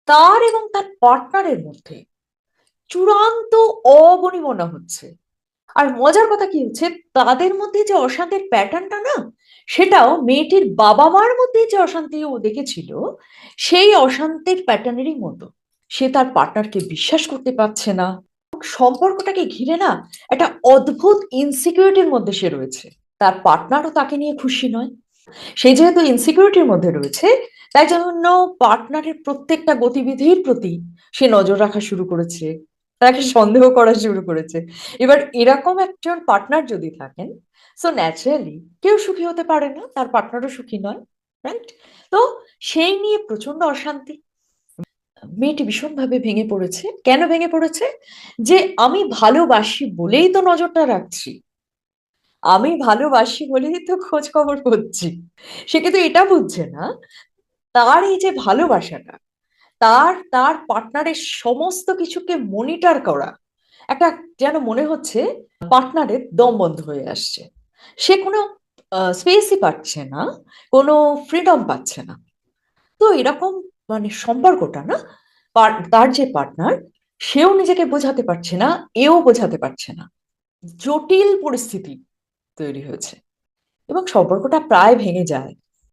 তার এবং তার পার্টনারের মধ্যে চূড়ান্ত অবনিমনা হচ্ছে। আর মজার কথা কি হচ্ছে, তাদের মধ্যে যে অশান্তির প্যাটার্নটা না, সেটাও মেয়েটির বাবা মার মধ্যে যে অশান্তি ও দেখেছিল, সেই অশান্তির প্যাটার্নেরই মতো। সে তার পার্টনারকে বিশ্বাস করতে পারছে না। সম্পর্কটাকে ঘিরে না একটা অদ্ভুত ইনসিকিউরিটির মধ্যে সে রয়েছে। তার পার্টনারও তাকে নিয়ে খুশি নয়। সে যেহেতু ইনসিকিউরিটির মধ্যে রয়েছে, তাই জন্য পার্টনারের প্রত্যেকটা গতিবিধির প্রতি সে নজর রাখা শুরু করেছে, তাকে সন্দেহ করা শুরু করেছে। এবার এরকম একজন পার্টনার যদি থাকেন, সো ন্যাচারালি কেউ সুখী হতে পারে না, তার পার্টনারও সুখী নয়। রাইট? তো সেই নিয়ে প্রচন্ড অশান্তি। মেয়েটি ভীষণভাবে ভেঙে পড়েছে। কেন ভেঙে পড়েছে? যে আমি ভালোবাসি বলেই তো নজরটা রাখছি, আমি ভালোবাসি বলেই তো খোঁজ খবর করছি। সে কিন্তু এটা বুঝছে না, তার এই যে ভালোবাসাটা, তার তার পার্টনারের সমস্ত কিছুকে মনিটর করা, একটা যেন মনে হচ্ছে পার্টনারের দম বন্ধ হয়ে আসছে। সে কোনো স্পেসই পাচ্ছে না, কোনো ফ্রিডম পাচ্ছে না। তো এরকম মানে সম্পর্কটা না, তার যে পার্টনার, সেও নিজেকে বোঝাতে পারছে না, এও বোঝাতে পারছে না। জটিল পরিস্থিতি তৈরি হয়েছে এবং সম্পর্কটা প্রায় ভেঙে যায়।